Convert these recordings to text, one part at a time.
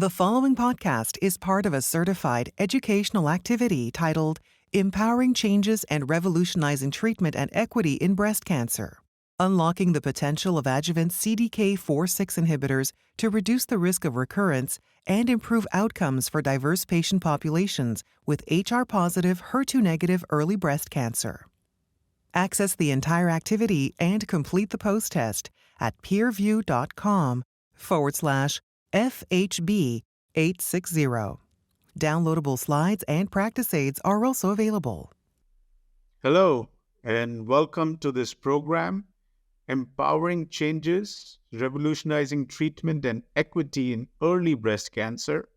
The following podcast is part of a certified educational activity titled Empowering Changes and Revolutionizing Treatment and Equity in Breast Cancer, Unlocking the Potential of Adjuvant CDK4/6 Inhibitors to Reduce the Risk of Recurrence and Improve Outcomes for Diverse Patient Populations with HR-positive, HER2-negative early breast cancer. Access the entire activity and complete the post-test at peerview.com/FHB860. Downloadable slides and practice aids are also available. Hello, and welcome to this program, Empowering Changes, Revolutionizing Treatment and Equity in Early Breast Cancer,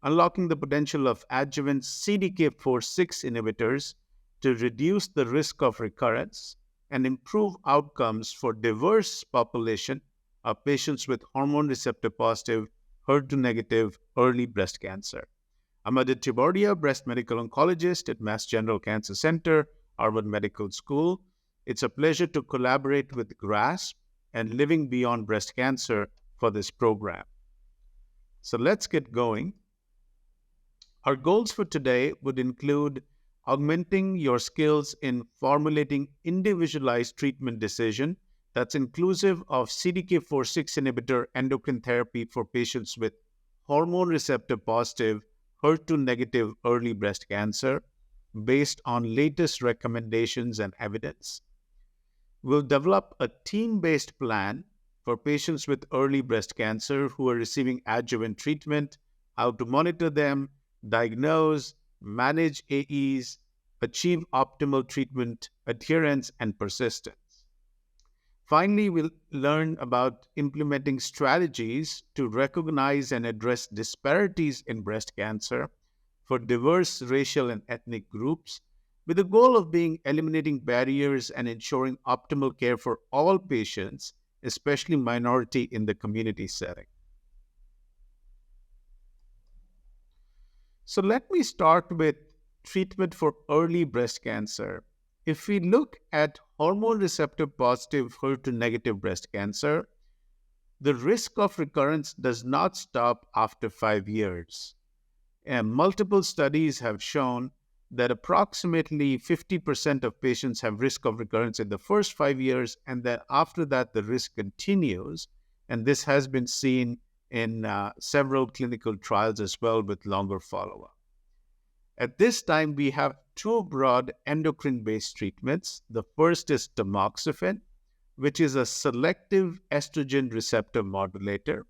Unlocking the Potential of Adjuvant CDK4/6 Inhibitors to Reduce the Risk of Recurrence and Improve Outcomes for Diverse Population of Patients with Hormone Receptor Positive, HER2-negative Early Breast Cancer. I'm Aditya Bordia, breast medical oncologist at Mass General Cancer Center, Harvard Medical School. It's a pleasure to collaborate with GRASP and Living Beyond Breast Cancer for this program. So let's get going. Our goals for today would include augmenting your skills in formulating individualized treatment decision that's inclusive of CDK4/6 inhibitor endocrine therapy for patients with hormone receptor positive, HER2-negative early breast cancer based on latest recommendations and evidence. We'll develop a team-based plan for patients with early breast cancer who are receiving adjuvant treatment, how to monitor them, diagnose, manage AEs, achieve optimal treatment adherence and persistence. Finally, we'll learn about implementing strategies to recognize and address disparities in breast cancer for diverse racial and ethnic groups, with the goal of eliminating barriers and ensuring optimal care for all patients, especially minority in the community setting. So let me start with treatment for early breast cancer. If we look at hormone receptor positive HER2-negative breast cancer, the risk of recurrence does not stop after 5 years. And multiple studies have shown that approximately 50% of patients have risk of recurrence in the first 5 years, and then after that, the risk continues. And this has been seen in several clinical trials as well with longer follow-up. At this time, we have two broad endocrine-based treatments. The first is tamoxifen, which is a selective estrogen receptor modulator.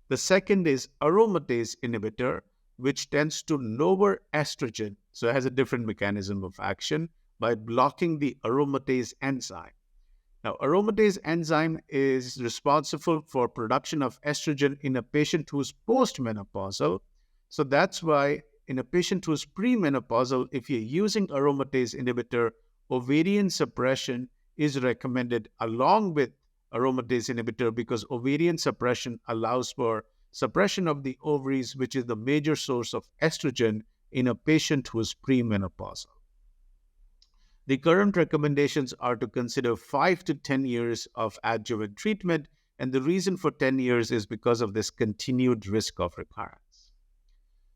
The second is aromatase inhibitor, which tends to lower estrogen, so it has a different mechanism of action by blocking the aromatase enzyme. Now, aromatase enzyme is responsible for production of estrogen in a patient who is postmenopausal. So that's why in a patient who is premenopausal, if you're using aromatase inhibitor, ovarian suppression is recommended along with aromatase inhibitor because ovarian suppression allows for suppression of the ovaries, which is the major source of estrogen in a patient who is premenopausal. The current recommendations are to consider 5 to 10 years of adjuvant treatment, and the reason for 10 years is because of this continued risk of recurrence.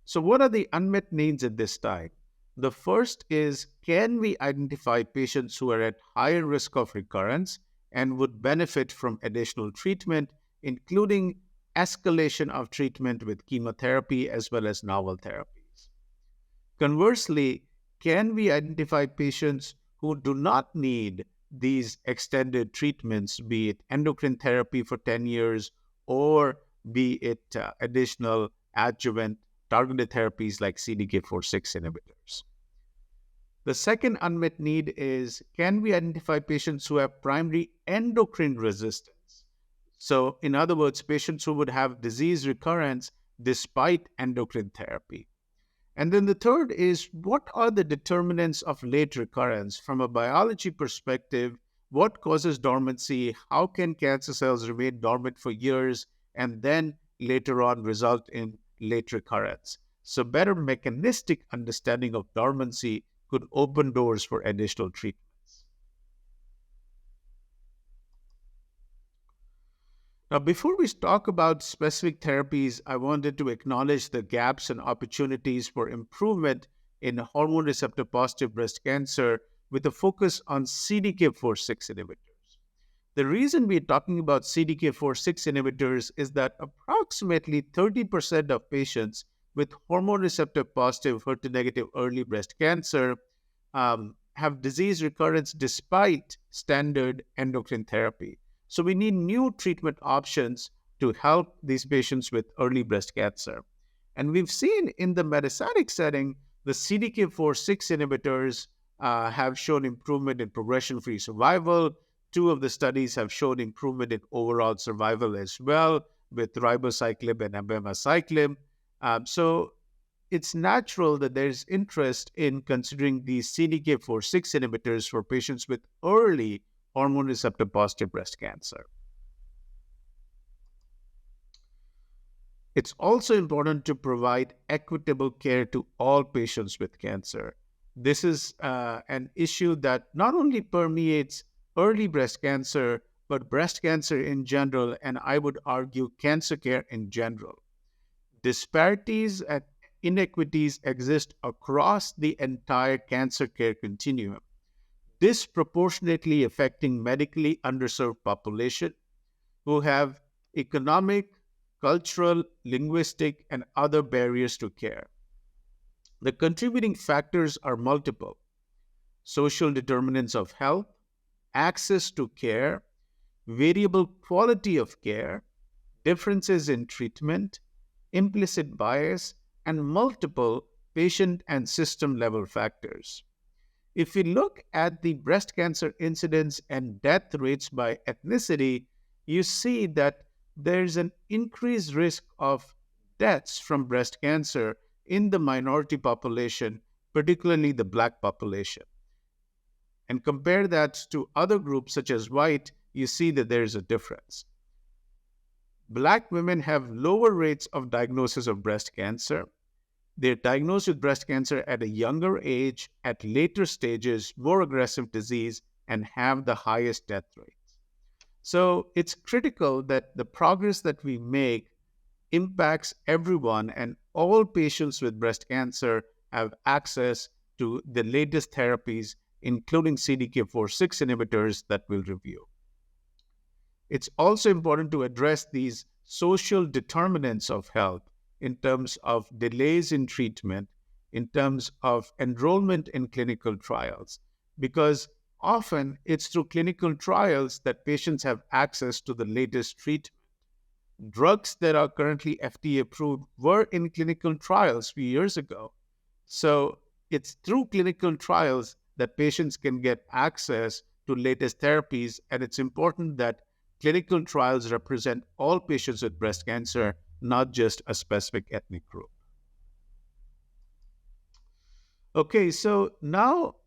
So what are the unmet needs at this time? The first is, can we identify patients who are at higher risk of recurrence and would benefit from additional treatment, including escalation of treatment with chemotherapy as well as novel therapies? Conversely, can we identify patients who do not need these extended treatments, be it endocrine therapy for 10 years or be it additional adjuvant targeted therapies like CDK4/6 inhibitors? The second unmet need is, can we identify patients who have primary endocrine resistance? So, in other words, patients who would have disease recurrence despite endocrine therapy. And then the third is, what are the determinants of late recurrence? From a biology perspective, what causes dormancy? How can cancer cells remain dormant for years and then later on result in late recurrence? So better mechanistic understanding of dormancy could open doors for additional treatments. Now, before we talk about specific therapies, I wanted to acknowledge the gaps and opportunities for improvement in hormone receptor positive breast cancer with a focus on CDK4/6 inhibitors. The reason we're talking about CDK4/6 inhibitors is that approximately 30% of patients with hormone receptor positive, HER2 negative early breast cancer have disease recurrence despite standard endocrine therapy. So we need new treatment options to help these patients with early breast cancer. And we've seen in the metastatic setting, the CDK4/6 inhibitors have shown improvement in progression-free survival. Two of the studies have shown improvement in overall survival as well, with ribociclib and abemaciclib. So it's natural that there's interest in considering these CDK4/6 inhibitors for patients with early hormone receptor positive breast cancer. It's also important to provide equitable care to all patients with cancer. This is an issue that not only permeates early breast cancer, but breast cancer in general, and I would argue cancer care in general. Disparities and inequities exist across the entire cancer care continuum, disproportionately affecting medically underserved population who have economic, cultural, linguistic, and other barriers to care. The contributing factors are multiple: social determinants of health, access to care, variable quality of care, differences in treatment, implicit bias, and multiple patient and system level factors. If we look at the breast cancer incidence and death rates by ethnicity, you see that there's an increased risk of deaths from breast cancer in the minority population, particularly the Black population. And compare that to other groups such as white, you see that there's a difference. Black women have lower rates of diagnosis of breast cancer. They're diagnosed with breast cancer at a younger age, at later stages, more aggressive disease, and have the highest death rates. So it's critical that the progress that we make impacts everyone, and all patients with breast cancer have access to the latest therapies, including CDK4/6 inhibitors that we'll review. It's also important to address these social determinants of health in terms of delays in treatment, in terms of enrollment in clinical trials, because often it's through clinical trials that patients have access to the latest treatment. Drugs that are currently FDA approved were in clinical trials a few years ago. So it's through clinical trials that patients can get access to latest therapies, and it's important that clinical trials represent all patients with breast cancer, not just a specific ethnic group. Okay, so now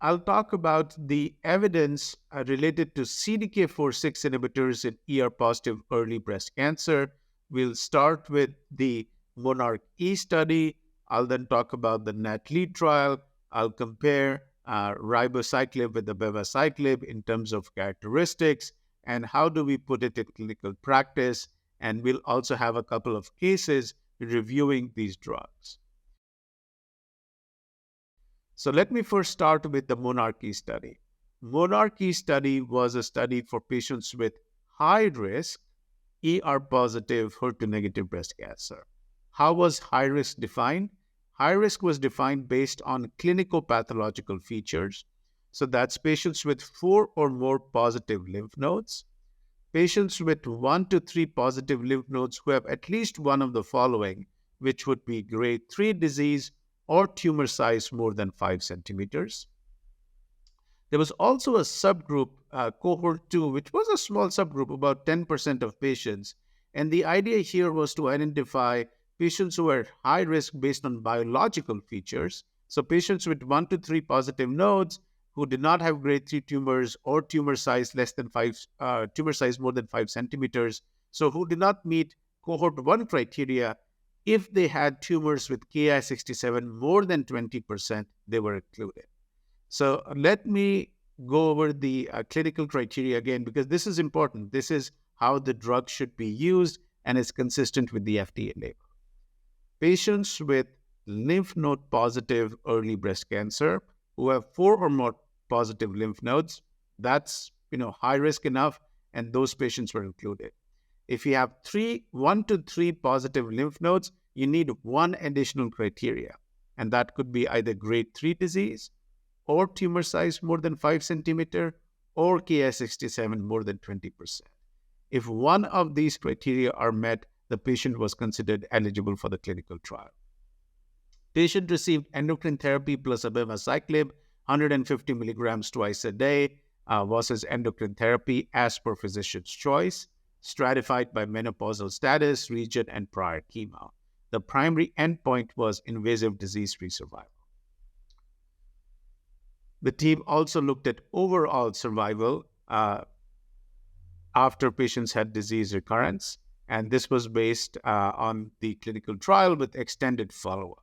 I'll talk about the evidence related to CDK4/6 inhibitors in ER-positive early breast cancer. We'll start with the MONARCH-E study. I'll then talk about the NATLEAD trial. I'll compare ribociclib with abemaciclib in terms of characteristics, and how do we put it in clinical practice. And we'll also have a couple of cases reviewing these drugs. So let me first start with the MONARCH-E study. MONARCH-E study was a study for patients with high-risk, ER-positive, HER2-negative breast cancer. How was high risk defined? High risk was defined based on clinical pathological features. So that's patients with 4 or more positive lymph nodes, patients with 1 to 3 positive lymph nodes who have at least one of the following, which would be grade 3 disease or tumor size more than 5 centimeters. There was also a subgroup, cohort 2, which was a small subgroup, about 10% of patients. And the idea here was to identify patients who are high risk based on biological features. So patients with 1 to 3 positive nodes who did not have grade 3 tumors or tumor size more than 5 centimeters. So who did not meet cohort 1 criteria. If they had tumors with Ki-67 more than 20%, they were included. So let me go over the clinical criteria again, because this is important. This is how the drug should be used, and is consistent with the FDA label. Patients with lymph node positive early breast cancer who have 4 or more positive lymph nodes, that's high risk enough, and those patients were included. If you have 1 to 3 positive lymph nodes, you need one additional criteria, and that could be either grade 3 disease, or tumor size more than 5 centimeter, or Ki67 more than 20%. If one of these criteria are met, the patient was considered eligible for the clinical trial. Patient received endocrine therapy plus abemaciclib, 150 milligrams twice a day, versus endocrine therapy as per physician's choice, stratified by menopausal status, region, and prior chemo. The primary endpoint was invasive disease-free survival. The team also looked at overall survival after patients had disease recurrence, and this was based on the clinical trial with extended follow-up.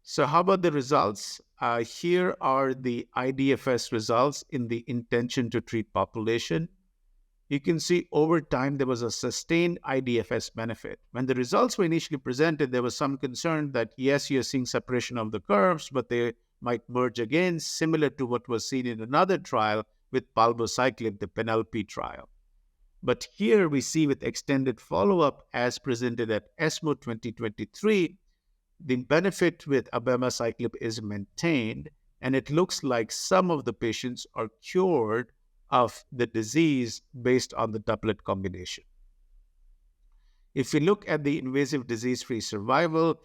So how about the results? Here are the IDFS results in the intention to treat population. You can see over time there was a sustained IDFS benefit. When the results were initially presented, there was some concern that yes, you're seeing separation of the curves, but they might merge again, similar to what was seen in another trial with palbociclib, the Penelope trial. But here we see with extended follow-up as presented at ESMO 2023, the benefit with abemaciclib is maintained, and it looks like some of the patients are cured of the disease based on the doublet combination. If we look at the invasive disease-free survival,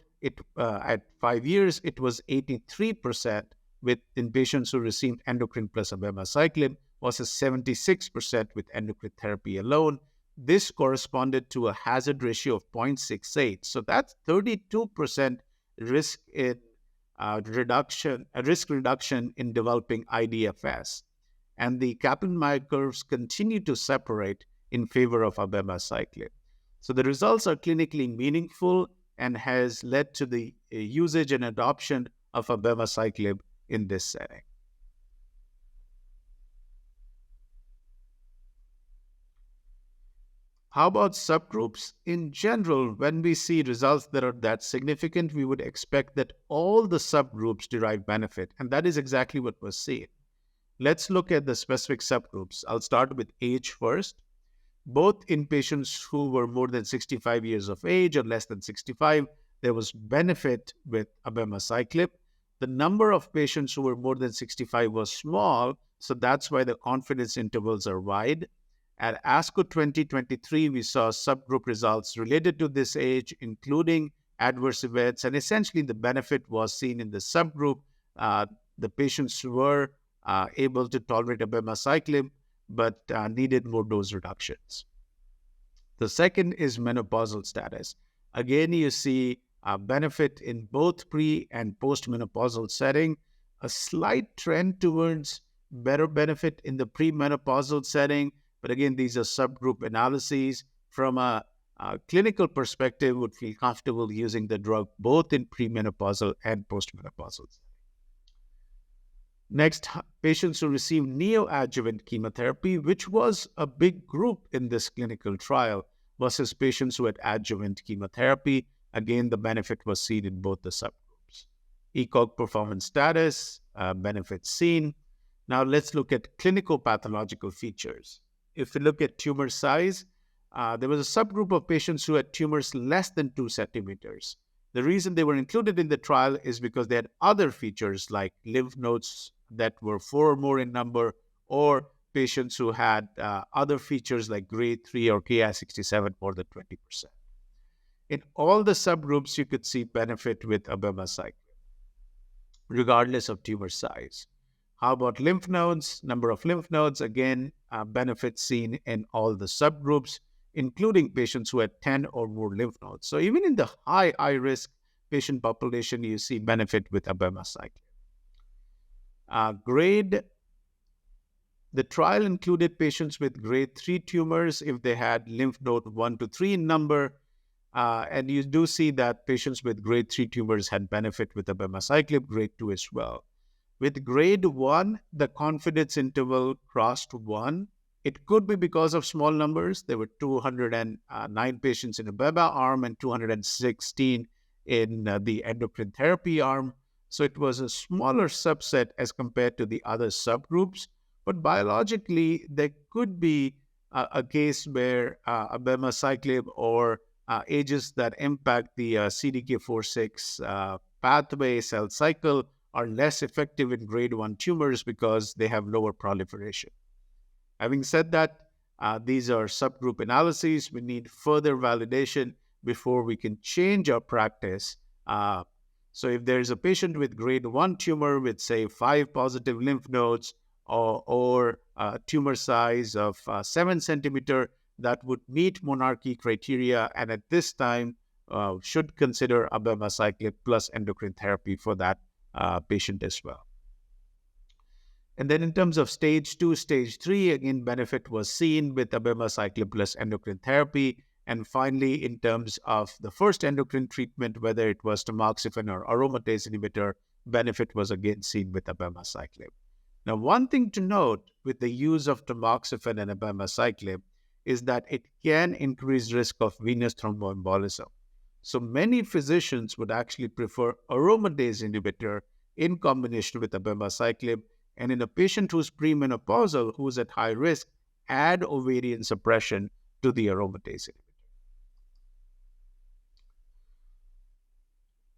at 5 years, it was 83% in patients who received endocrine plus abemaciclib versus 76% with endocrine therapy alone. This corresponded to a hazard ratio of 0.68. So that's 32% risk reduction in developing IDFS. And the Kaplan-Meier curves continue to separate in favor of abemaciclib. So the results are clinically meaningful and has led to the usage and adoption of abemaciclib in this setting. How about subgroups? In general, when we see results that are that significant, we would expect that all the subgroups derive benefit, and that is exactly what was seen. Let's look at the specific subgroups. I'll start with age first. Both in patients who were more than 65 years of age or less than 65, there was benefit with abemaciclib. The number of patients who were more than 65 was small, so that's why the confidence intervals are wide. At ASCO 2023, we saw subgroup results related to this age, including adverse events, and essentially the benefit was seen in the subgroup. The patients were able to tolerate abemaciclib, but needed more dose reductions. The second is menopausal status. Again, you see a benefit in both pre- and post-menopausal setting, a slight trend towards better benefit in the premenopausal setting, but again, these are subgroup analyses. From a clinical perspective, would feel comfortable using the drug both in premenopausal and postmenopausal. Next, patients who received neoadjuvant chemotherapy, which was a big group in this clinical trial, versus patients who had adjuvant chemotherapy. Again, the benefit was seen in both the subgroups. ECOG performance status, benefit seen. Now let's look at clinical pathological features. If we look at tumor size, there was a subgroup of patients who had tumors less than 2 centimeters. The reason they were included in the trial is because they had other features like lymph nodes that were 4 or more in number, or patients who had other features like grade 3 or Ki67 more than 20%. In all the subgroups, you could see benefit with abemaciclib, regardless of tumor size. How about lymph nodes? Number of lymph nodes, again, benefit seen in all the subgroups, including patients who had 10 or more lymph nodes. So even in the high-risk patient population, you see benefit with abemaciclib. The trial included patients with grade 3 tumors if they had lymph node 1 to 3 in number, and you do see that patients with grade 3 tumors had benefit with abemaciclib, grade 2 as well. With grade 1, the confidence interval crossed 1. It could be because of small numbers. There were 209 patients in the ABEMA arm and 216 in the endocrine therapy arm. So it was a smaller subset as compared to the other subgroups. But biologically, there could be a case where abemaciclib or agents that impact the CDK4/6 pathway cell cycle are less effective in grade 1 tumors because they have lower proliferation. Having said that, these are subgroup analyses. We need further validation before we can change our practice. So if there's a patient with grade 1 tumor with, say, 5 positive lymph nodes or a tumor size of 7 centimeter that would meet monarchy criteria, and at this time should consider abemaciclib plus endocrine therapy for that patient as well. And then in terms of stage 2, stage 3, again, benefit was seen with abemaciclib plus endocrine therapy. And finally, in terms of the first endocrine treatment, whether it was tamoxifen or aromatase inhibitor, benefit was again seen with abemaciclib. Now, one thing to note with the use of tamoxifen and abemaciclib is that it can increase risk of venous thromboembolism. So many physicians would actually prefer aromatase inhibitor in combination with abemaciclib, and in a patient who's premenopausal, who is at high risk, add ovarian suppression to the aromatase inhibitor.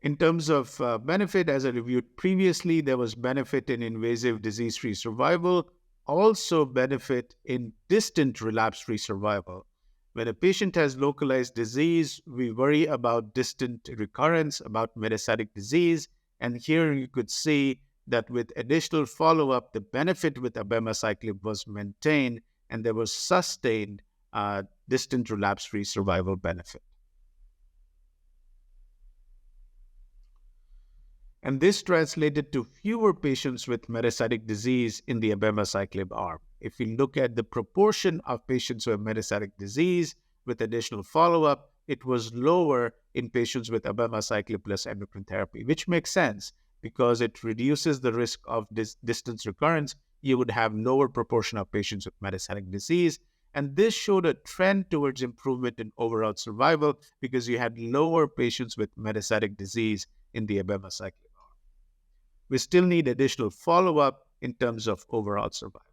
In terms of benefit, as I reviewed previously, there was benefit in invasive disease-free survival, also benefit in distant relapse-free survival. When a patient has localized disease, we worry about distant recurrence, about metastatic disease, and here you could see that with additional follow-up, the benefit with abemaciclib was maintained, and there was sustained distant relapse-free survival benefit. And this translated to fewer patients with metastatic disease in the abemaciclib arm. If we look at the proportion of patients who have metastatic disease with additional follow-up, it was lower in patients with abemaciclib plus endocrine therapy, which makes sense because it reduces the risk of distant recurrence. You would have lower proportion of patients with metastatic disease. And this showed a trend towards improvement in overall survival because you had lower patients with metastatic disease in the abemaciclib arm. We still need additional follow-up in terms of overall survival.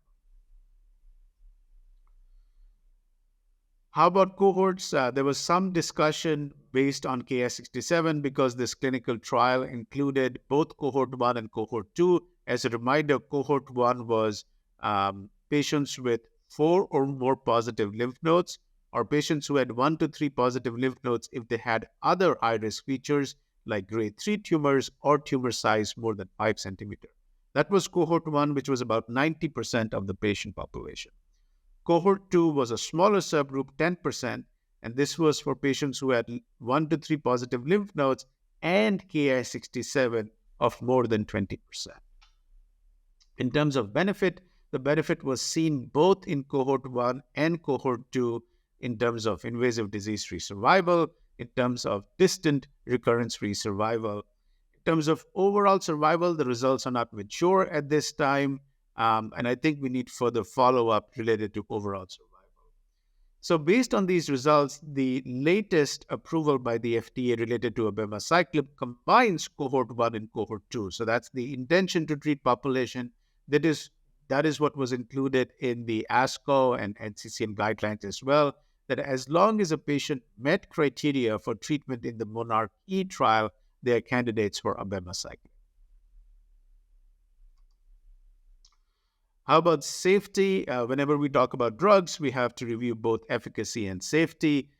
How about cohorts? There was some discussion based on Ki-67 because this clinical trial included both cohort 1 and cohort 2. As a reminder, cohort 1 was patients with 4 or more positive lymph nodes, or patients who had 1 to 3 positive lymph nodes if they had other high-risk features like grade 3 tumors or tumor size more than 5 centimeter. That was cohort 1, which was about 90% of the patient population. Cohort 2 was a smaller subgroup, 10%, and this was for patients who had 1 to 3 positive lymph nodes and Ki-67 of more than 20%. In terms of benefit, the benefit was seen both in cohort 1 and cohort 2 in terms of invasive disease-free survival, in terms of distant recurrence-free survival. In terms of overall survival, the results are not mature at this time, and I think we need further follow-up related to overall survival. So based on these results, the latest approval by the FDA related to abemaciclib combines cohort 1 and cohort 2. So that's the intention to treat population. That is what was included in the ASCO and NCCN guidelines as well, that as long as a patient met criteria for treatment in the monarch-E trial, they are candidates for abemaciclib. How about safety? Whenever we talk about drugs, we have to review both efficacy and safety.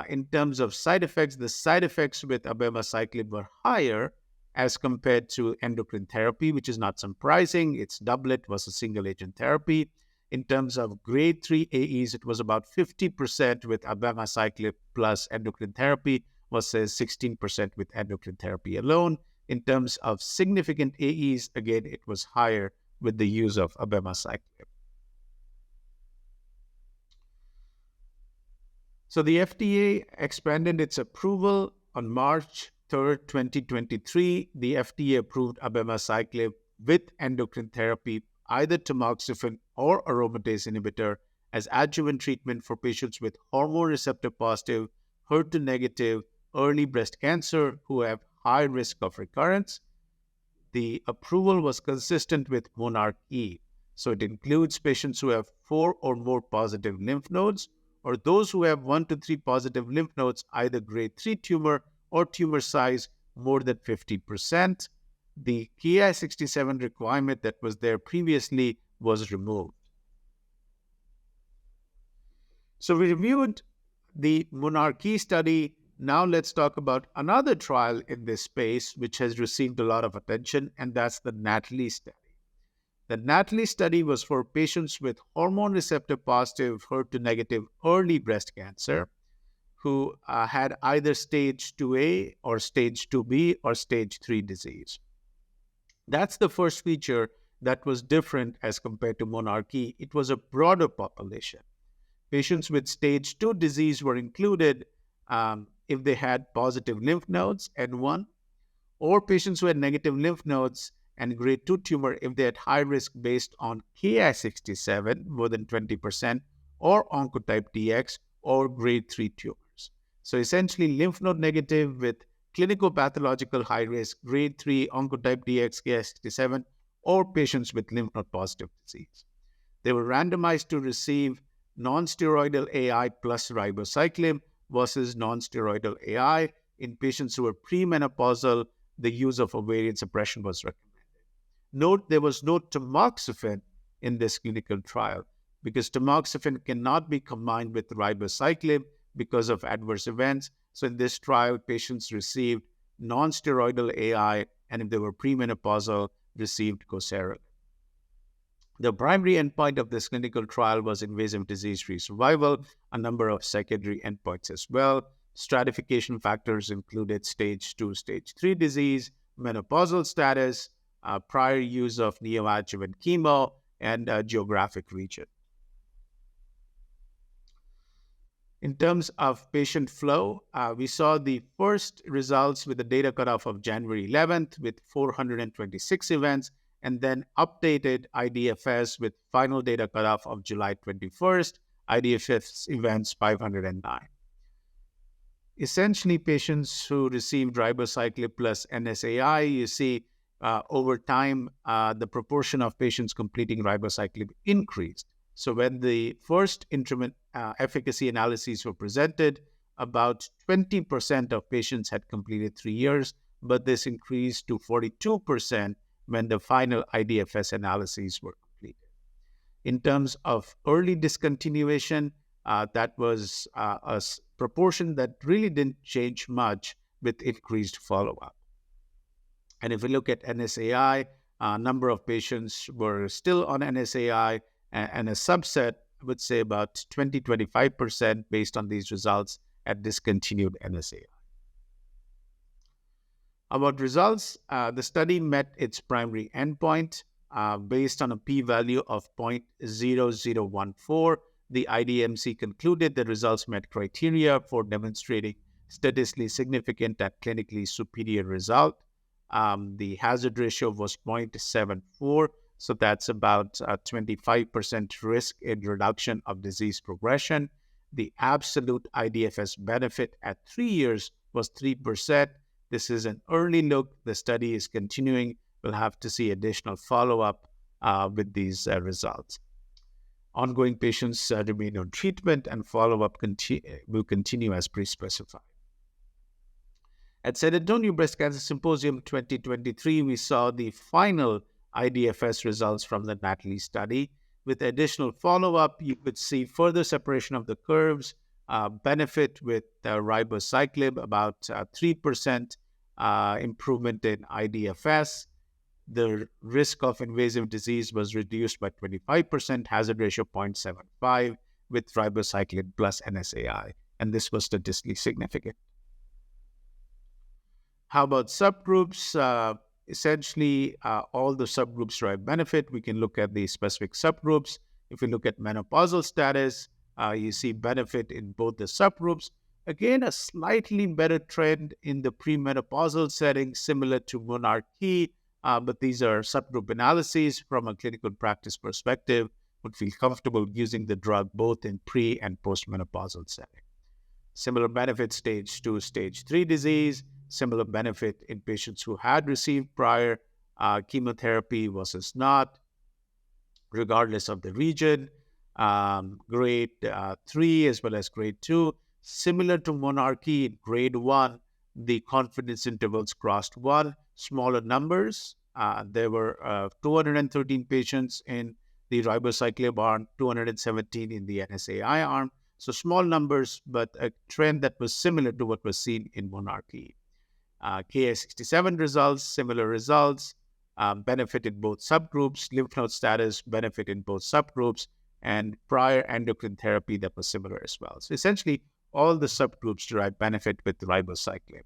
In terms of side effects, the side effects with abemaciclib were higher as compared to endocrine therapy, which is not surprising. Its doublet was a single-agent therapy. In terms of grade 3 AEs, it was about 50% with abemaciclib plus endocrine therapy versus 16% with endocrine therapy alone. In terms of significant AEs, again, it was higher with the use of abemaciclib. So the FDA expanded its approval on March 3rd, 2023. The FDA approved abemaciclib with endocrine therapy, either tamoxifen or aromatase inhibitor, as adjuvant treatment for patients with hormone receptor positive, HER2 negative, early breast cancer who have high risk of recurrence. The approval was consistent with Monarch E. So it includes patients who have 4 or more positive lymph nodes, or those who have 1 to 3 positive lymph nodes, either grade 3 tumor or tumor size more than 50%. The Ki-67 requirement that was there previously was removed. So we reviewed the Monarchy study. Now let's talk about another trial in this space which has received a lot of attention, and that's the Natalie study. The Natalie study was for patients with hormone receptor positive, HER2 negative early breast cancer who had either stage 2A or stage 2B or stage 3 disease. That's the first feature that was different as compared to Monarchy. It was a broader population. Patients with stage 2 disease were included if they had positive lymph nodes, N1, or patients who had negative lymph nodes and grade 2 tumor if they had high risk based on Ki-67, more than 20%, or oncotype DX, or grade 3 tumors. So essentially, lymph node negative with clinical pathological high risk, grade 3, oncotype DX, Ki-67, or patients with lymph node positive disease. They were randomized to receive non-steroidal AI plus ribociclib versus non-steroidal AI. In patients who were premenopausal, the use of ovarian suppression was recommended. Note there was no tamoxifen in this clinical trial because tamoxifen cannot be combined with ribociclib because of adverse events. So in this trial, patients received non-steroidal AI, and if they were premenopausal, received goserelin. The primary endpoint of this clinical trial was invasive disease-free survival, a number of secondary endpoints as well. Stratification factors included stage 2, stage 3 disease, menopausal status, prior use of neoadjuvant chemo, and geographic region. In terms of patient flow, we saw the first results with the data cutoff of January 11th with 426 events, and then updated IDFS with final data cutoff of July 21st, IDFS events 509. Essentially, patients who received ribociclib plus NSAI, you see over time, the proportion of patients completing ribociclib increased. So when the first interim efficacy analyses were presented, about 20% of patients had completed 3 years, but this increased to 42% when the final IDFS analyses were completed. In terms of early discontinuation, that was a proportion that really didn't change much with increased follow-up. And if we look at NSAI, a number of patients were still on NSAI, and a subset, I would say about 20-25% based on these results had discontinued NSAI. About results, the study met its primary endpoint based on a p-value of 0.0014. The IDMC concluded the results met criteria for demonstrating statistically significant and clinically superior result. The hazard ratio was 0.74, so that's about 25% risk in reduction of disease progression. The absolute IDFS benefit at 3 years was 3%. This is an early look. The study is continuing. We'll have to see additional follow-up with these results. Ongoing patients remain on treatment, and follow-up will continue as pre-specified. At San Antonio Breast Cancer Symposium 2023, we saw the final IDFS results from the Natalie study. With additional follow-up, you could see further separation of the curves, benefit with ribociclib, about 3% improvement in IDFS. The risk of invasive disease was reduced by 25%, hazard ratio 0.75 with ribociclib plus NSAI, and this was statistically significant. How about subgroups? Essentially, all the subgroups derive benefit. We can look at the specific subgroups. If we look at menopausal status, you see benefit in both the subgroups. Again, a slightly better trend in the premenopausal setting, similar to Monarchy. but these are subgroup analyses from a clinical practice perspective. Would feel comfortable using the drug both in pre and postmenopausal setting. Similar benefit stage 2, stage 3 disease, similar benefit in patients who had received prior chemotherapy versus not, regardless of the region. Grade 3 as well as grade 2. Similar to monarchy, in grade 1, the confidence intervals crossed 1, smaller numbers. There were 213 patients in the ribociclib arm, 217 in the NSAI arm. So small numbers, but a trend that was similar to what was seen in monarchy. Ki-67 results, similar results, benefit in both subgroups, lymph node status, benefit in both subgroups, and prior endocrine therapy that was similar as well. So essentially, all the subgroups derive benefit with ribociclib.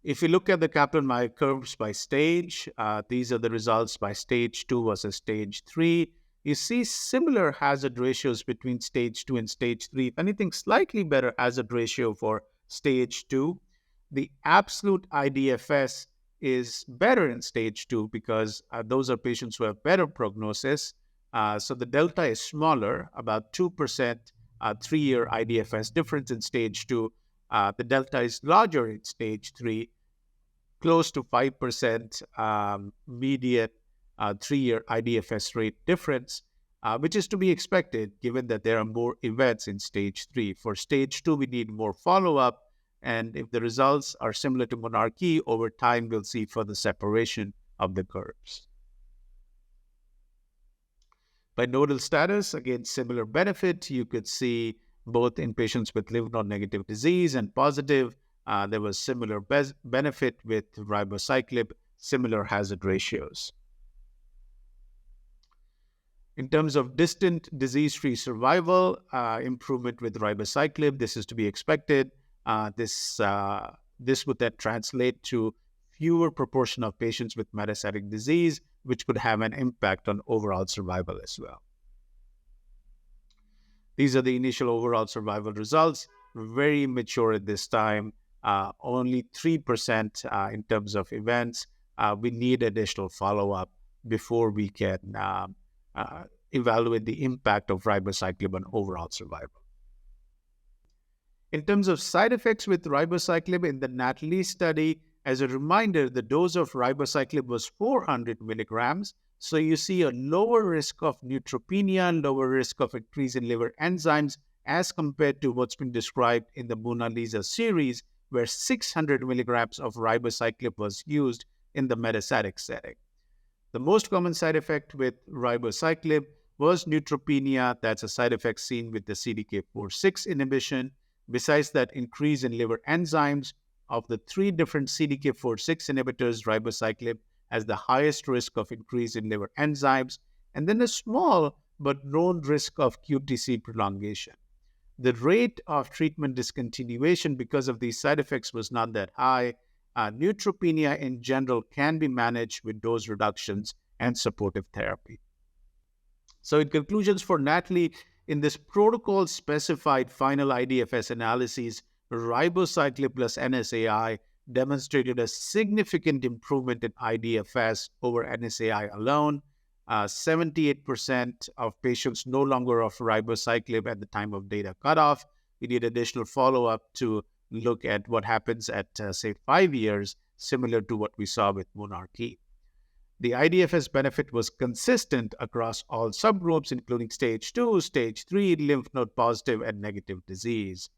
If you look at the Kaplan-Meier curves by stage, these are the results by stage 2 versus stage 3. You see similar hazard ratios between stage 2 and stage 3. If anything, slightly better hazard ratio for stage 2. The absolute IDFS is better in stage 2 because those are patients who have better prognosis. So the delta is smaller, about 2% 3-year IDFS difference in stage 2. The delta is larger in stage 3, close to 5% median 3-year IDFS rate difference, which is to be expected given that there are more events in stage 3. For stage 2, we need more follow-up, and if the results are similar to monarchy, over time we'll see further separation of the curves. By nodal status, again, similar benefit. You could see both in patients with lymph node negative disease and positive, there was similar benefit with ribociclib, similar hazard ratios. In terms of distant disease-free survival, improvement with ribociclib, this is to be expected. This would then translate to fewer proportion of patients with metastatic disease, which could have an impact on overall survival as well. These are the initial overall survival results, very immature at this time, only 3% in terms of events. We need additional follow-up before we can evaluate the impact of ribociclib on overall survival. In terms of side effects with ribociclib in the NATALEE study, as a reminder, the dose of ribociclib was 400 milligrams. So you see a lower risk of neutropenia, lower risk of increase in liver enzymes as compared to what's been described in the Mona Lisa series, where 600 milligrams of ribociclib was used in the metastatic setting. The most common side effect with ribociclib was neutropenia. That's a side effect seen with the CDK4/6 inhibition. Besides that, increase in liver enzymes. Of the 3 different CDK4/6 inhibitors, ribociclib has the highest risk of increase in liver enzymes, and then a small but known risk of QTc prolongation. The rate of treatment discontinuation because of these side effects was not that high. Neutropenia in general can be managed with dose reductions and supportive therapy. So in conclusions for NATALEE, in this protocol-specified final IDFS analyses, ribociclib plus NSAI demonstrated a significant improvement in IDFS over NSAI alone. 78% of patients no longer off ribociclib at the time of data cutoff. We need additional follow-up to look at what happens at, say, 5 years, similar to what we saw with monarchy. The IDFS benefit was consistent across all subgroups, including stage 2, stage 3, lymph node positive and negative disease.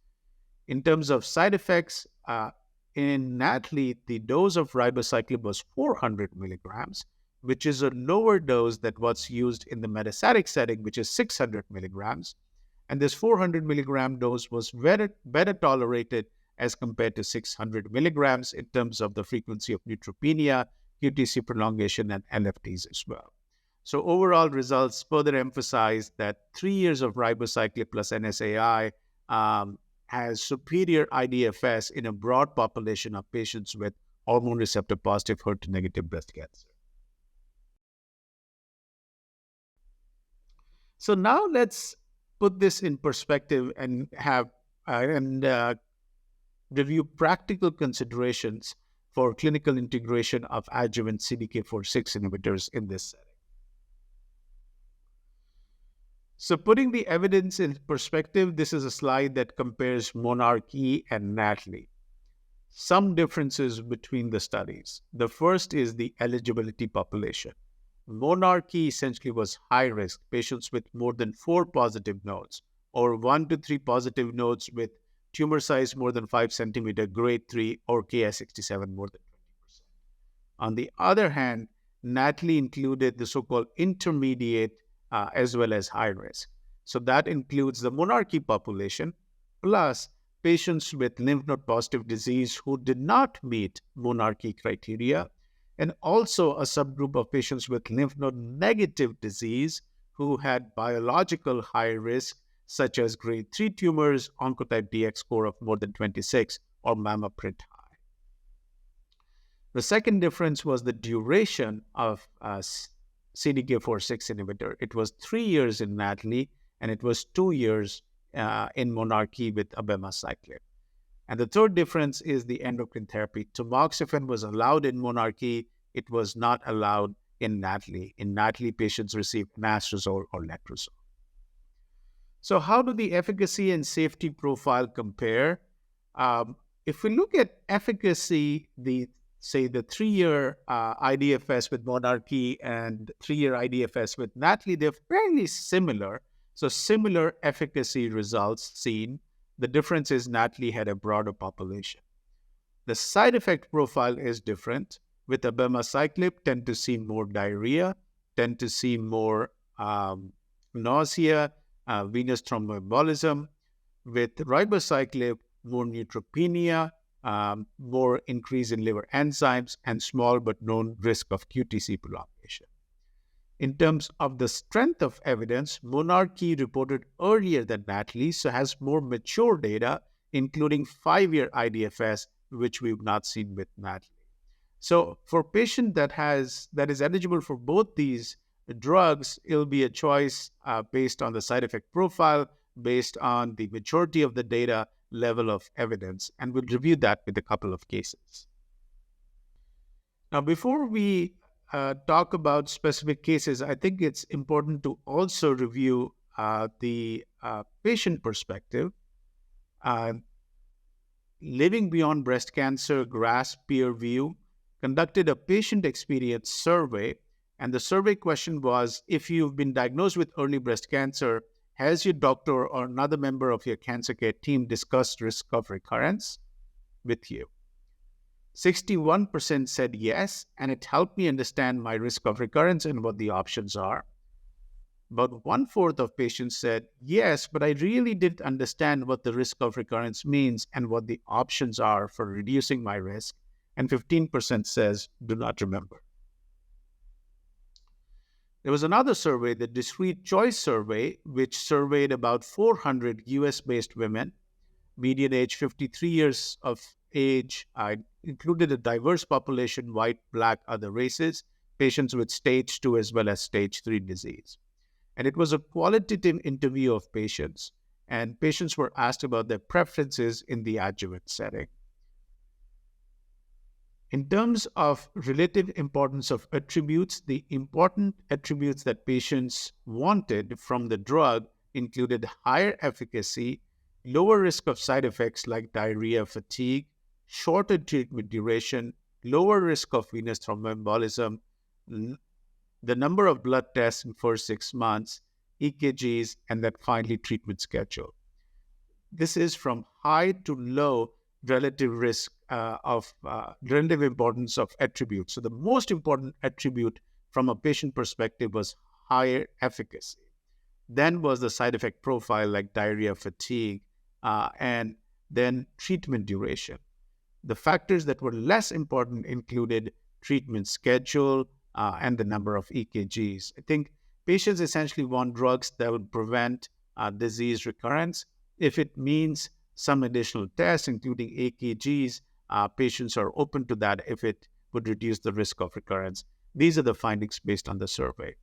In terms of side effects, in NATALEE, the dose of ribociclib was 400 milligrams, which is a lower dose than what's used in the metastatic setting, which is 600 milligrams. And this 400 milligram dose was better tolerated as compared to 600 milligrams in terms of the frequency of neutropenia, QTc prolongation, and LFTs as well. So overall results further emphasize that 3 years of ribociclib plus NSAI has superior IDFS in a broad population of patients with hormone receptor positive HER2 negative breast cancer. So now let's put this in perspective and have review practical considerations for clinical integration of adjuvant CDK4/6 inhibitors in this setting. So putting the evidence in perspective, this is a slide that compares monarchy and NATALEE. Some differences between the studies. The first is the eligibility population. Monarchy essentially was high risk, patients with more than 4 positive nodes, or 1 to 3 positive nodes with tumor size more than 5 centimeter, grade 3, or Ki-67 more than 20%. On the other hand, NATALEE included the so-called intermediate as well as high risk. So that includes the monarchy population plus patients with lymph node positive disease who did not meet monarchy criteria, and also a subgroup of patients with lymph node negative disease who had biological high risk, such as grade 3 tumors, Oncotype DX score of more than 26, or MammaPrint high. The second difference was the duration of CDK4/6 inhibitor. It was 3 years in NATALEE, and it was 2 years in monarchy with abemaciclib. And the third difference is the endocrine therapy. Tamoxifen was allowed in monarchy. It was not allowed in NATALEE. In NATALEE, patients received anastrozole or letrozole. So how do the efficacy and safety profile compare? If we look at efficacy, the 3-year IDFS with monarchy and 3-year IDFS with NATALEE, they're fairly similar. So similar efficacy results seen. The difference is NATALEE had a broader population. The side effect profile is different. With abemaciclib, tend to see more diarrhea, tend to see more nausea, venous thromboembolism. With ribociclib, more neutropenia, more increase in liver enzymes, and small but known risk of QTc prolongation. In terms of the strength of evidence, monarchy reported earlier than NATALEE, so has more mature data, including 5-year IDFS, which we've not seen with NATALEE. So for a patient that is eligible for both these drugs, it'll be a choice based on the side effect profile, based on the maturity of the data, level of evidence, and we'll review that with a couple of cases. Now, before we talk about specific cases, I think it's important to also review the patient perspective. Living Beyond Breast Cancer, GRASP PeerView, conducted a patient experience survey, and the survey question was, if you've been diagnosed with early breast cancer, has your doctor or another member of your cancer care team discussed risk of recurrence with you? 61% said yes, and it helped me understand my risk of recurrence and what the options are. About 1/4 of patients said yes, but I really didn't understand what the risk of recurrence means and what the options are for reducing my risk. And 15% says do not remember. There was another survey, the Discrete Choice Survey, which surveyed about 400 US-based women, median age 53 years of age. I included a diverse population, white, black, other races, patients with stage 2 as well as stage 3 disease. And it was a qualitative interview of patients, and patients were asked about their preferences in the adjuvant setting. In terms of relative importance of attributes, the important attributes that patients wanted from the drug included higher efficacy, lower risk of side effects like diarrhea, fatigue, shorter treatment duration, lower risk of venous thromboembolism, the number of blood tests in first 6 months, EKGs, and then finally treatment schedule. This is from high to low relative risk relative importance of attributes. So the most important attribute from a patient perspective was higher efficacy. Then was the side effect profile like diarrhea, fatigue, and then treatment duration. The factors that were less important included treatment schedule and the number of EKGs. I think patients essentially want drugs that would prevent disease recurrence. If it means some additional tests, including EKGs, patients are open to that if it would reduce the risk of recurrence. These are the findings based on the survey.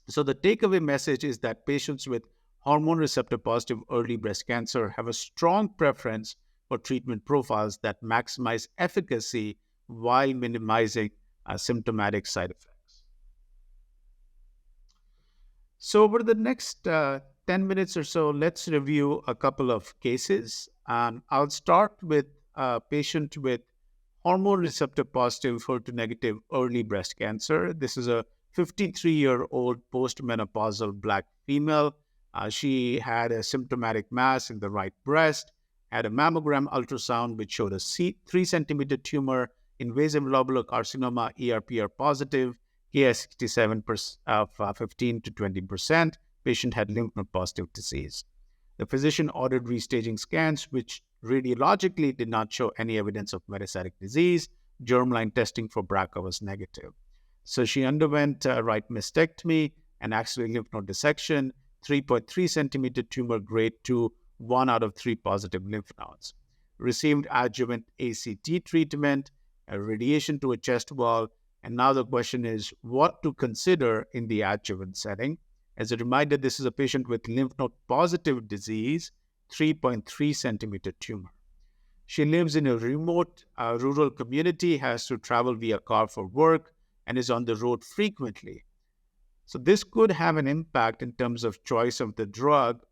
So the takeaway message is that patients with hormone receptor positive early breast cancer have a strong preference for treatment profiles that maximize efficacy while minimizing symptomatic side effects. So over the next 10 minutes or so, let's review a couple of cases. I'll start with a patient with hormone receptor positive, HER2 negative early breast cancer. This is a 53-year-old postmenopausal Black female. She had a symptomatic mass in the right breast, had a mammogram ultrasound which showed a 3-centimeter tumor, invasive lobular carcinoma, ER/PR positive, Ki-67 of 15 to 20%. Patient had lymph node positive disease. The physician ordered restaging scans, which radiologically did not show any evidence of metastatic disease. Germline testing for BRCA was negative. So she underwent right mastectomy and axillary lymph node dissection, 3.3 centimeter tumor, grade 2, 1 out of 3 positive lymph nodes. Received adjuvant ACT treatment, a radiation to a chest wall, and now the question is what to consider in the adjuvant setting. As a reminder, this is a patient with lymph node positive disease, 3.3 centimeter tumor. She lives in a remote rural community, has to travel via car for work, and is on the road frequently. So this could have an impact in terms of choice of the drug.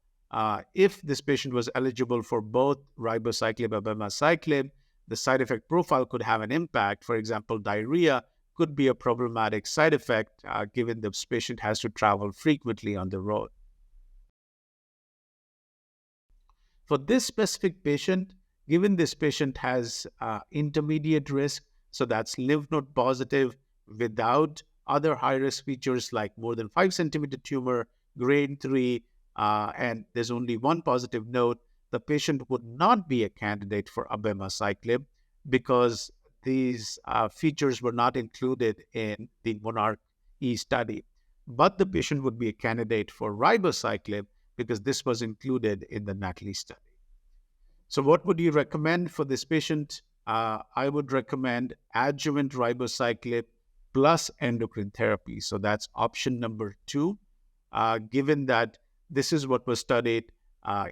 If this patient was eligible for both ribociclib and abemaciclib, the side effect profile could have an impact. For example, diarrhea could be a problematic side effect given this patient has to travel frequently on the road. For this specific patient, given this patient has intermediate risk, so that's lymph node positive without other high-risk features like more than 5 centimeter tumor, grade 3, and there's only one positive node, the patient would not be a candidate for abemaciclib because these features were not included in the Monarch-E study. But the patient would be a candidate for ribociclib because this was included in the NATALEE study. So what would you recommend for this patient? I would recommend adjuvant ribociclib plus endocrine therapy. So that's option number 2, given that this is what was studied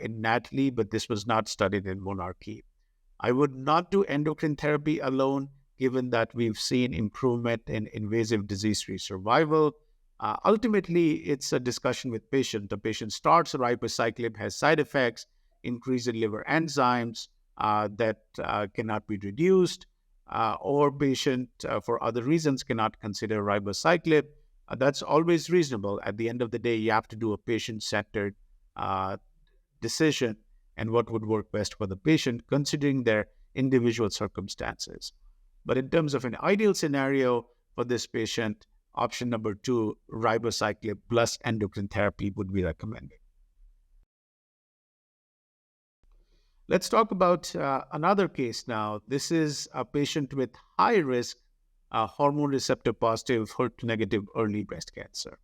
in NATALEE, but this was not studied in Monarch-E. I would not do endocrine therapy alone, given that we've seen improvement in invasive disease-free survival. Ultimately, it's a discussion with patient. The patient starts ribociclib, has side effects, increase in liver enzymes that cannot be reduced, or patient, for other reasons, cannot consider ribociclib. That's always reasonable. At the end of the day, you have to do a patient-centered decision and what would work best for the patient, considering their individual circumstances. But in terms of an ideal scenario for this patient, option number 2, ribociclib plus endocrine therapy would be recommended. Let's talk about another case now. This is a patient with high risk hormone receptor positive, HER2 negative early breast cancer.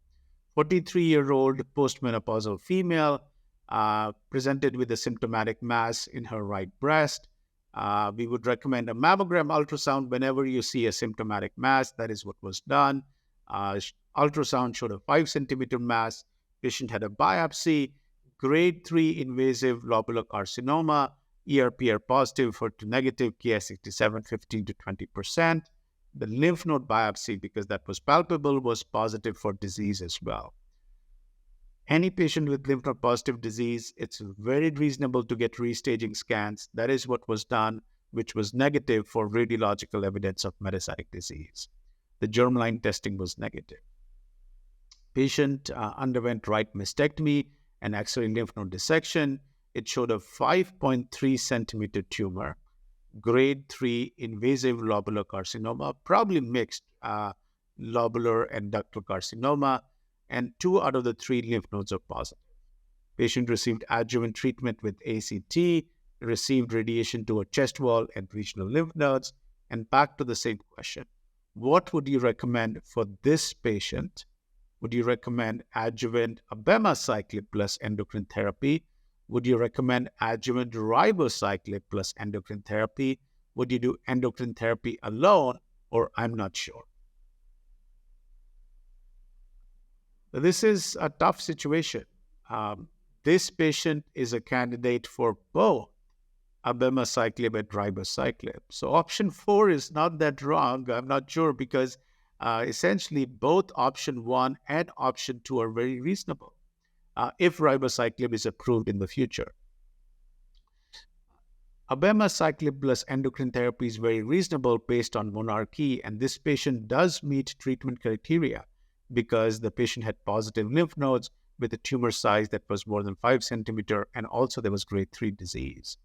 43-year-old postmenopausal female presented with a symptomatic mass in her right breast. We would recommend a mammogram ultrasound whenever you see a symptomatic mass. That is what was done. Ultrasound showed a 5 centimeter mass. Patient had a biopsy, grade 3 invasive lobular carcinoma, ER/PR positive, HER2 negative, Ki-67 15 to 20%. The lymph node biopsy, because that was palpable, was positive for disease as well. Any patient with lymph node positive disease, it's very reasonable to get restaging scans. That is what was done, which was negative for radiological evidence of metastatic disease. The germline testing was negative. Patient underwent right mastectomy and axillary lymph node dissection. It showed a 5.3 centimeter tumor, grade 3 invasive lobular carcinoma, probably mixed lobular and ductal carcinoma, and 2 out of the 3 lymph nodes are positive. Patient received adjuvant treatment with ACT, received radiation to a chest wall and regional lymph nodes, and back to the same question. What would you recommend for this patient? Would you recommend adjuvant abemaciclib plus endocrine therapy? Would you recommend adjuvant ribociclib plus endocrine therapy? Would you do endocrine therapy alone? Or I'm not sure. This is a tough situation. This patient is a candidate for both abemaciclib and ribociclib. So option 4 is not that wrong. I'm not sure because essentially both option 1 and option 2 are very reasonable if ribociclib is approved in the future. Abemaciclib plus endocrine therapy is very reasonable based on monarchy, and this patient does meet treatment criteria because the patient had positive lymph nodes with a tumor size that was more than 5 centimeter, and also there was grade 3 disease.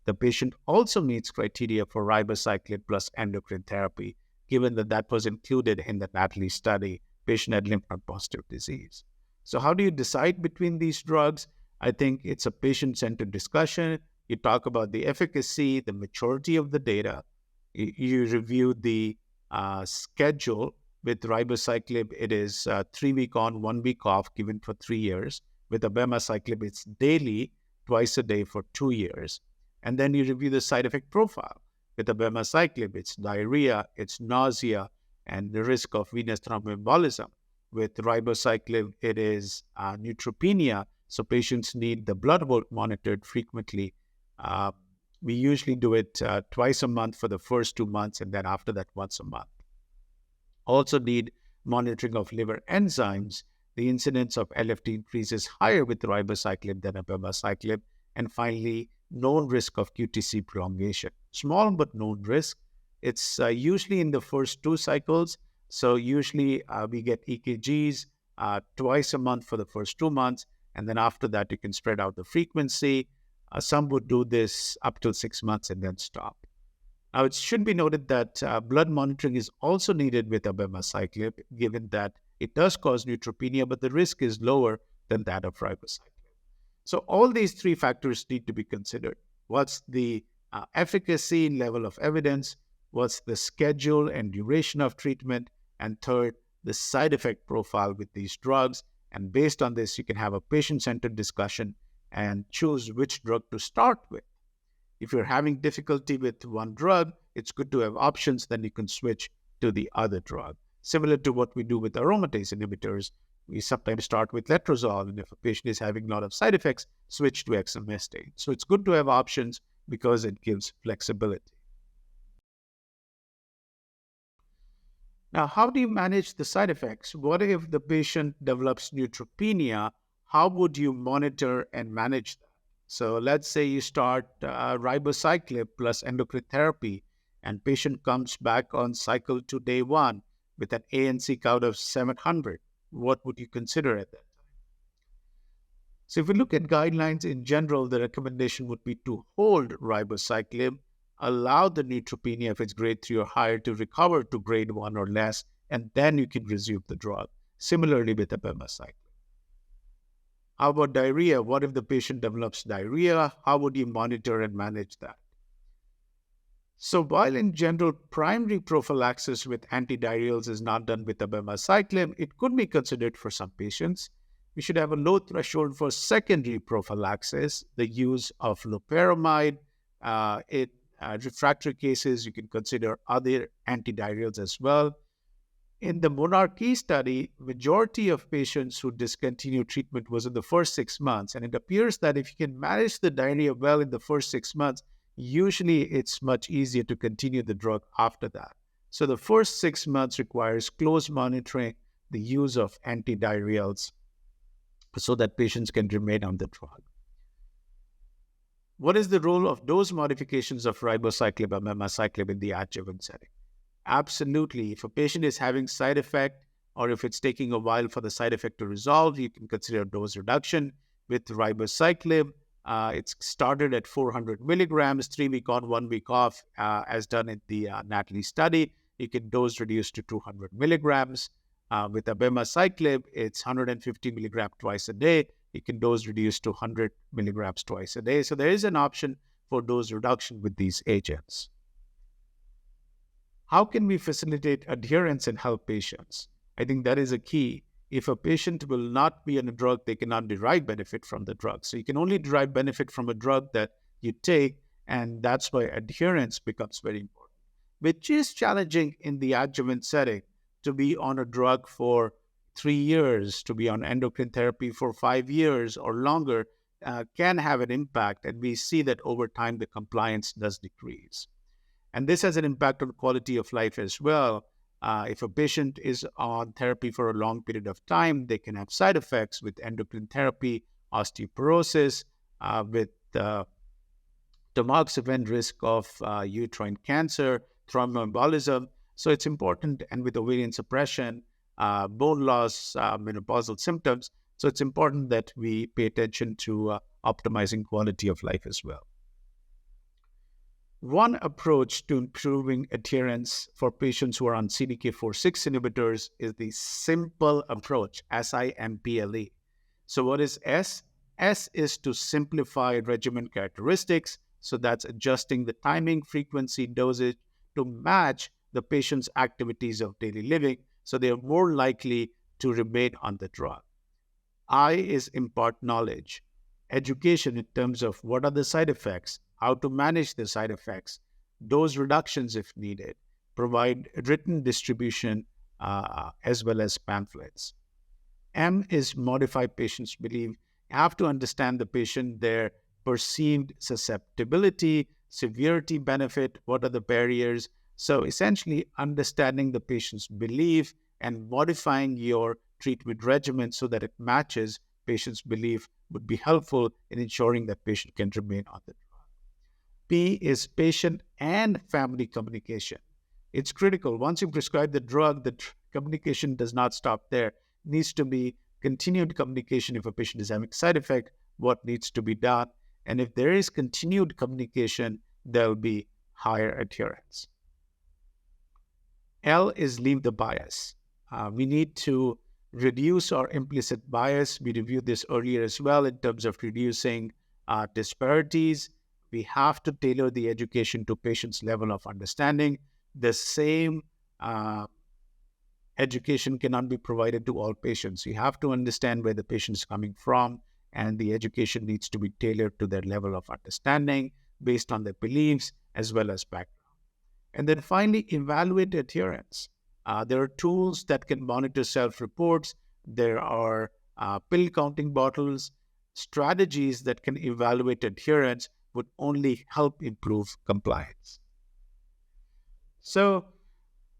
The patient also meets criteria for ribociclib plus endocrine therapy, given that that was included in the NATALY study. Patient had lymph node positive disease. So how do you decide between these drugs? I think it's a patient-centered discussion. You talk about the efficacy, the maturity of the data. You review the schedule. With ribociclib, it is 3 week on, 1 week off, given for 3 years. With abemaciclib, it's daily, twice a day for 2 years. And then you review the side effect profile. With abemaciclib, it's diarrhea, it's nausea, and the risk of venous thromboembolism. With ribociclib, it is neutropenia, so patients need the blood work monitored frequently. We usually do it twice a month for the first 2 months, and then after that, once a month. Also need monitoring of liver enzymes. The incidence of LFT increases higher with ribociclib than abemaciclib. And finally, known risk of QTc prolongation. Small but known risk. It's usually in the first 2 cycles. So usually we get EKGs twice a month for the first 2 months. And then after that, you can spread out the frequency. Some would do this up to 6 months and then stop. Now, it should be noted that blood monitoring is also needed with abemaciclib, given that it does cause neutropenia, but the risk is lower than that of ribociclib. So all these 3 factors need to be considered. What's the efficacy, level of evidence? What's the schedule and duration of treatment? And third, the side effect profile with these drugs. And based on this, you can have a patient-centered discussion and choose which drug to start with. If you're having difficulty with one drug, it's good to have options, then you can switch to the other drug. Similar to what we do with aromatase inhibitors, we sometimes start with letrozole, and if a patient is having a lot of side effects, switch to exemestane. So it's good to have options because it gives flexibility. Now, how do you manage the side effects? What if the patient develops neutropenia? How would you monitor and manage that? So let's say you start ribociclib plus endocrine therapy, and patient comes back on cycle to day 1 with an ANC count of 700. What would you consider at that time? So if we look at guidelines in general, the recommendation would be to hold ribociclib, allow the neutropenia if it's grade 3 or higher to recover to grade 1 or less, and then you can resume the drug. Similarly with abemaciclib. How about diarrhea? What if the patient develops diarrhea? How would you monitor and manage that? So while in general, primary prophylaxis with antidiarrheals is not done with abemaciclib, it could be considered for some patients. We should have a low threshold for secondary prophylaxis, the use of loperamide. In refractory cases, you can consider other antidiarrheals as well. In the monarchy study, majority of patients who discontinued treatment was in the first 6 months. And it appears that if you can manage the diarrhea well in the first 6 months, usually it's much easier to continue the drug after that. So the first 6 months requires close monitoring, the use of antidiarrheals, so that patients can remain on the drug. What is the role of dose modifications of ribociclib or abemaciclib in the adjuvant setting? Absolutely. If a patient is having side effect, or if it's taking a while for the side effect to resolve, you can consider dose reduction. With ribociclib, it's started at 400 milligrams, 3 week on, 1 week off, as done in the NATALY study. You can dose reduce to 200 milligrams. With abemaciclib, it's 150 milligrams twice a day. You can dose reduce to 100 milligrams twice a day. So there is an option for dose reduction with these agents. How can we facilitate adherence and help patients? I think that is a key. If a patient will not be on a drug, they cannot derive benefit from the drug. So you can only derive benefit from a drug that you take, and that's why adherence becomes very important, which is challenging in the adjuvant setting. To be on a drug for 3 years, to be on endocrine therapy for 5 years or longer, can have an impact, and we see that over time the compliance does decrease. And this has an impact on quality of life as well. If a patient is on therapy for a long period of time, they can have side effects with endocrine therapy, osteoporosis, with tamoxifen risk of uterine cancer, thromboembolism. So it's important, and with ovarian suppression, bone loss, menopausal symptoms. So it's important that we pay attention to optimizing quality of life as well. One approach to improving adherence for patients who are on CDK4/6 inhibitors is the simple approach, SIMPLE. So what is S? S is to simplify regimen characteristics. So that's adjusting the timing, frequency, dosage to match the patient's activities of daily living, so they are more likely to remain on the drug. I is impart knowledge, education in terms of what are the side effects, how to manage the side effects, dose reductions if needed, provide written distribution as well as pamphlets. M is modify patients' belief. You have to understand the patient, their perceived susceptibility, severity, benefit, what are the barriers. So essentially understanding the patient's belief and modifying your treatment regimen so that it matches patient's belief would be helpful in ensuring that patient can remain on the drug. P is patient and family communication. It's critical. Once you prescribe the drug, the communication does not stop there. It needs to be continued communication. If a patient is having side effect, what needs to be done? And if there is continued communication, there will be higher adherence. L is leave the bias. We need to reduce our implicit bias. We reviewed this earlier as well in terms of reducing disparities. We have to tailor the education to patients' level of understanding. The same education cannot be provided to all patients. You have to understand where the patient is coming from, and the education needs to be tailored to their level of understanding based on their beliefs as well as background. And then finally, evaluate adherence. There are tools that can monitor self-reports. There are pill counting bottles. Strategies that can evaluate adherence would only help improve compliance. So,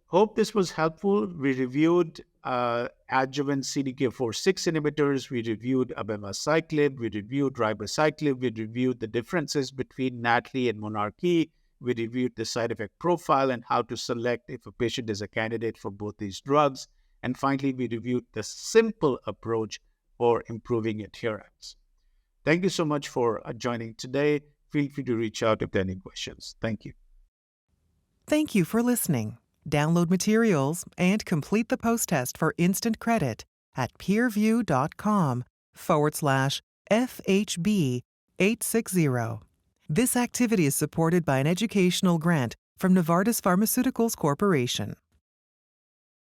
hope this was helpful. We reviewed adjuvant CDK4/6 inhibitors. We reviewed abemaciclib. We reviewed ribociclib. We reviewed the differences between NATALEE and monarchE. We reviewed the side effect profile and how to select if a patient is a candidate for both these drugs. And finally, we reviewed the simple approach for improving adherence. Thank you so much for joining today. Feel free to reach out if there are any questions. Thank you. Thank you for listening. Download materials and complete the post test for instant credit at peerview.com/FHB860. This activity is supported by an educational grant from Novartis Pharmaceuticals Corporation.